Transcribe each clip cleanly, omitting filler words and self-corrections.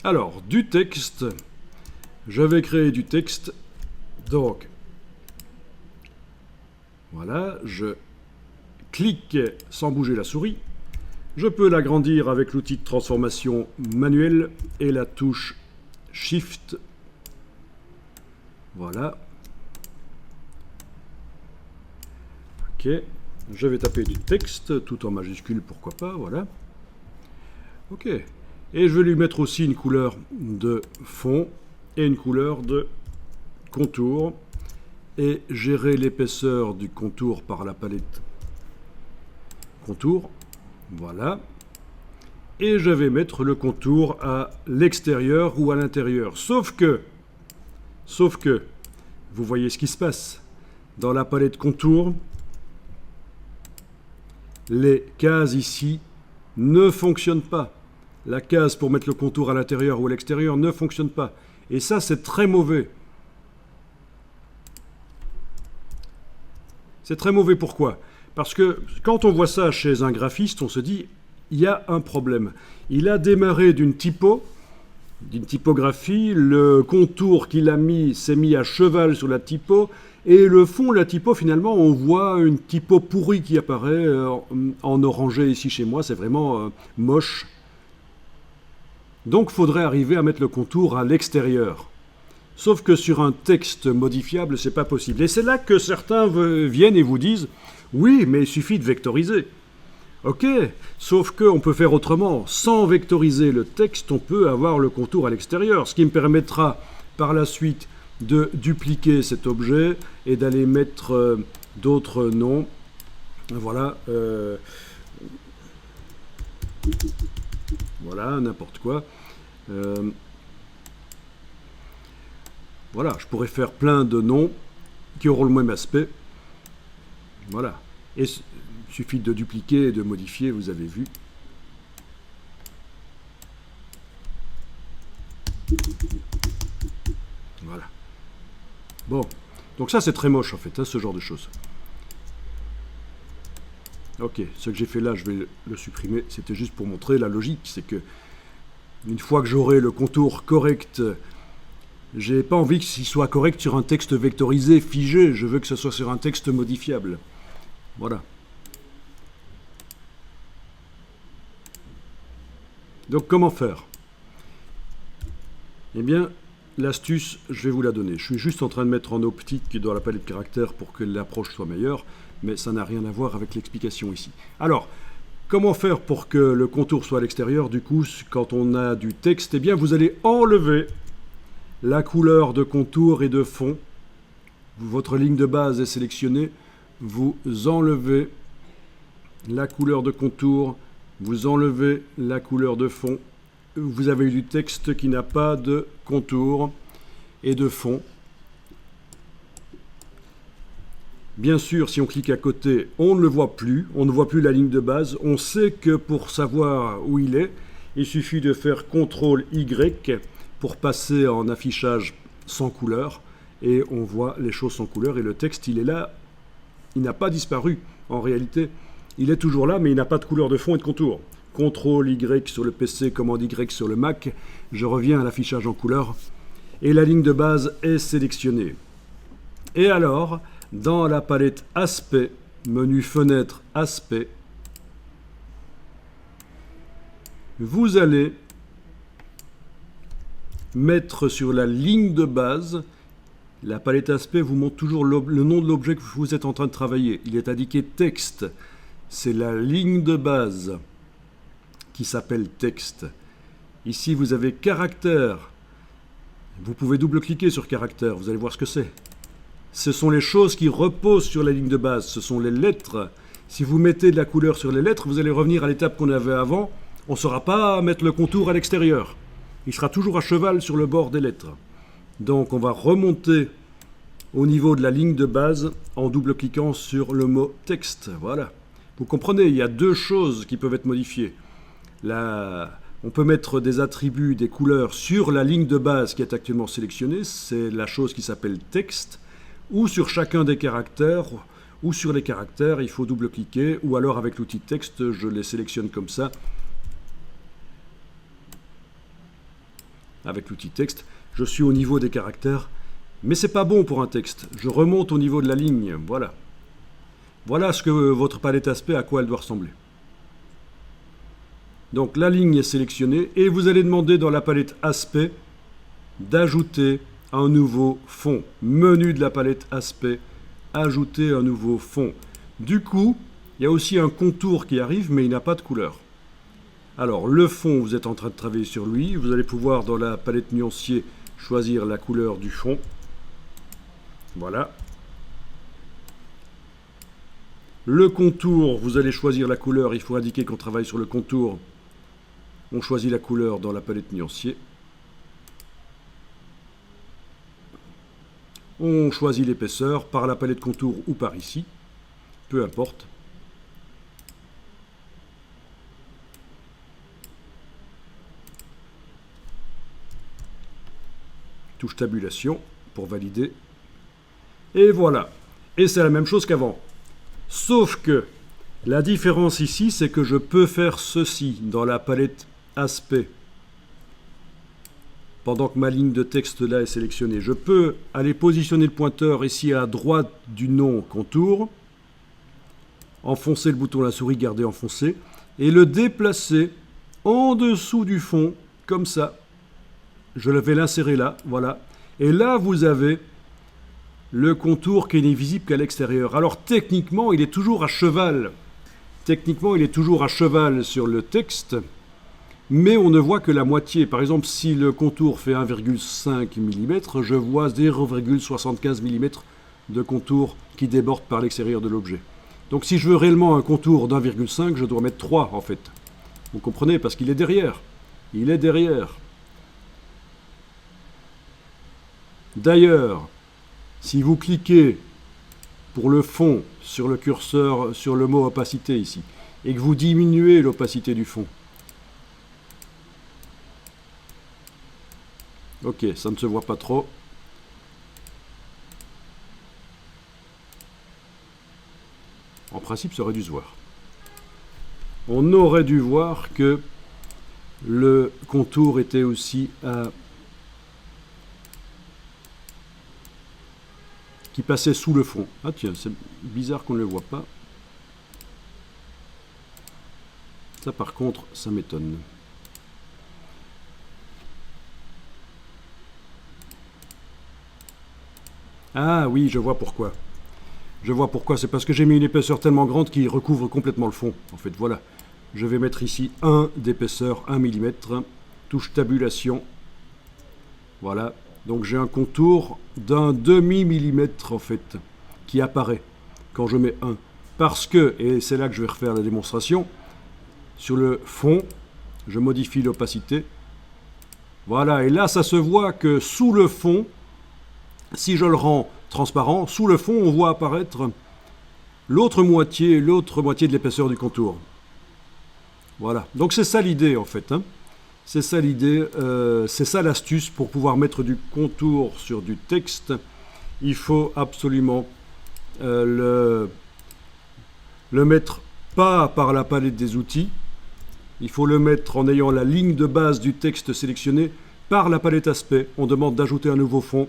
Alors, du texte. Je vais créer du texte. Donc, voilà, je clique sans bouger la souris. Je peux l'agrandir avec l'outil de transformation manuelle et la touche Shift. Voilà. Ok. Je vais taper du texte, tout en majuscule, pourquoi pas, voilà. Ok. Et je vais lui mettre aussi une couleur de fond et une couleur de contour. Et gérer l'épaisseur du contour par la palette contour. Voilà. Et je vais mettre le contour à l'extérieur ou à l'intérieur. Sauf que, vous voyez ce qui se passe. Dans la palette contour, les cases ici ne fonctionnent pas. La case pour mettre le contour à l'intérieur ou à l'extérieur ne fonctionne pas. Et ça, c'est très mauvais. C'est très mauvais, pourquoi? Parce que quand on voit ça chez un graphiste, on se dit, il y a un problème. Il a démarré d'une typographie, le contour qu'il a mis s'est mis à cheval sur la typo, et le fond de la typo, finalement, on voit une typo pourrie qui apparaît en orangé ici chez moi, c'est vraiment moche. Donc il faudrait arriver à mettre le contour à l'extérieur. Sauf que sur un texte modifiable, c'est pas possible. Et c'est là que certains viennent et vous disent « Oui, mais il suffit de vectoriser ». Ok, sauf qu'on peut faire autrement. Sans vectoriser le texte, on peut avoir le contour à l'extérieur, ce qui me permettra par la suite de dupliquer cet objet et d'aller mettre d'autres noms. Voilà. Voilà, n'importe quoi. Voilà, je pourrais faire plein de noms qui auront le même aspect. Voilà. Et il suffit de dupliquer et de modifier, vous avez vu. Voilà. Bon. Donc ça, c'est très moche, en fait, hein, ce genre de choses. Ok, ce que j'ai fait là, je vais le supprimer. C'était juste pour montrer la logique. C'est que, une fois que j'aurai le contour correct, j'ai pas envie qu'il soit correct sur un texte vectorisé, figé. Je veux que ce soit sur un texte modifiable. Voilà. Donc comment faire? Eh bien, l'astuce, je vais vous la donner. Je suis juste en train de mettre en optique dans la palette caractères pour que l'approche soit meilleure, mais ça n'a rien à voir avec l'explication ici. Alors, comment faire pour que le contour soit à l'extérieur? Du coup, quand on a du texte, eh bien, vous allez enlever la couleur de contour et de fond. Votre ligne de base est sélectionnée. Vous enlevez la couleur de contour, vous enlevez la couleur de fond. Vous avez du texte qui n'a pas de contour et de fond. Bien sûr, si on clique à côté, on ne le voit plus. On ne voit plus la ligne de base. On sait que pour savoir où il est, il suffit de faire CTRL-Y pour passer en affichage sans couleur. Et on voit les choses sans couleur. Et le texte, il est là. Il n'a pas disparu en réalité. Il est toujours là, mais il n'a pas de couleur de fond et de contour. CTRL-Y sur le PC, commande Y sur le Mac. Je reviens à l'affichage en couleur. Et la ligne de base est sélectionnée. Et alors, dans la palette Aspect, menu Fenêtre Aspect, vous allez mettre sur la ligne de base. La palette Aspect vous montre toujours le nom de l'objet que vous êtes en train de travailler. Il est indiqué texte. C'est la ligne de base qui s'appelle texte. Ici, vous avez caractère. Vous pouvez double-cliquer sur caractère. Vous allez voir ce que c'est. Ce sont les choses qui reposent sur la ligne de base. Ce sont les lettres. Si vous mettez de la couleur sur les lettres, vous allez revenir à l'étape qu'on avait avant. On ne saura pas mettre le contour à l'extérieur. Il sera toujours à cheval sur le bord des lettres. Donc on va remonter au niveau de la ligne de base en double-cliquant sur le mot texte. Voilà. Vous comprenez, il y a deux choses qui peuvent être modifiées. On peut mettre des attributs, des couleurs sur la ligne de base qui est actuellement sélectionnée. C'est la chose qui s'appelle texte. Ou sur chacun des caractères, ou sur les caractères, il faut double-cliquer. Ou alors avec l'outil texte, je les sélectionne comme ça. avec l'outil texte. Je suis au niveau des caractères, mais c'est pas bon pour un texte. Je remonte au niveau de la ligne, voilà. Voilà ce que votre palette aspect, à quoi elle doit ressembler. Donc la ligne est sélectionnée et vous allez demander dans la palette aspect d'ajouter un nouveau fond. Menu de la palette aspect, ajouter un nouveau fond. Du coup, il y a aussi un contour qui arrive, mais il n'a pas de couleur. Alors le fond, vous êtes en train de travailler sur lui. Vous allez pouvoir dans la palette nuancier choisir la couleur du fond. Voilà. Le contour, vous allez choisir la couleur. Il faut indiquer qu'on travaille sur le contour. On choisit la couleur dans la palette nuancier. On choisit l'épaisseur par la palette contour ou par ici. Peu importe. Touche tabulation pour valider. Et voilà. Et c'est la même chose qu'avant. Sauf que la différence ici, c'est que je peux faire ceci dans la palette aspect. Pendant que ma ligne de texte là est sélectionnée, je peux aller positionner le pointeur ici à droite du nom contour, enfoncer le bouton de la souris, garder enfoncé, et le déplacer en dessous du fond, comme ça. Je vais l'insérer là, voilà. Et là, vous avez le contour qui n'est visible qu'à l'extérieur. Alors techniquement, il est toujours à cheval. Techniquement, il est toujours à cheval sur le texte, mais on ne voit que la moitié. Par exemple, si le contour fait 1,5 mm, je vois 0,75 mm de contour qui déborde par l'extérieur de l'objet. Donc si je veux réellement un contour d'1,5, je dois mettre 3 en fait. Vous comprenez? Parce qu'il est derrière. Il est derrière. D'ailleurs, si vous cliquez pour le fond sur le curseur, sur le mot opacité ici, et que vous diminuez l'opacité du fond, ok, ça ne se voit pas trop. En principe, ça aurait dû se voir. On aurait dû voir que le contour était aussi qui passait sous le fond. Ah tiens, c'est bizarre qu'on ne le voit pas. Ça par contre, ça m'étonne. Ah oui, je vois pourquoi. Je vois pourquoi, c'est parce que j'ai mis une épaisseur tellement grande qu'il recouvre complètement le fond. En fait, voilà. Je vais mettre ici 1 d'épaisseur, 1 mm. Touche tabulation. Voilà. Donc j'ai un contour d'un demi-millimètre, en fait, qui apparaît quand je mets 1. Parce que, et c'est là que je vais refaire la démonstration, sur le fond, je modifie l'opacité. Voilà, et là, ça se voit que sous le fond, si je le rends transparent, sous le fond, on voit apparaître l'autre moitié de l'épaisseur du contour. Voilà. Donc c'est ça l'idée, en fait. Hein. C'est ça l'idée, c'est ça l'astuce pour pouvoir mettre du contour sur du texte. Il faut absolument le mettre pas par la palette des outils. Il faut le mettre en ayant la ligne de base du texte sélectionnée par la palette aspect. On demande d'ajouter un nouveau fond.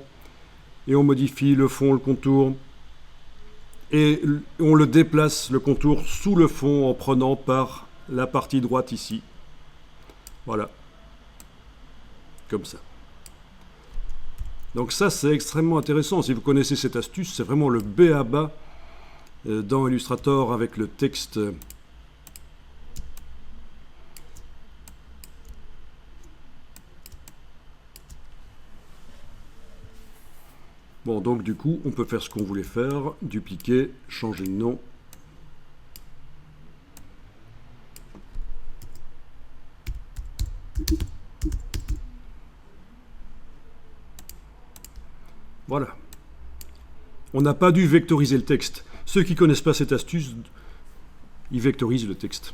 Et on modifie le fond, le contour, et on le déplace, le contour, sous le fond en prenant par la partie droite ici. Voilà. Comme ça. Donc ça, c'est extrêmement intéressant. Si vous connaissez cette astuce, c'est vraiment le b.a.-ba dans Illustrator avec le texte. Bon, donc du coup, on peut faire ce qu'on voulait faire, dupliquer, changer de nom. Voilà. On n'a pas dû vectoriser le texte. Ceux qui ne connaissent pas cette astuce, ils vectorisent le texte.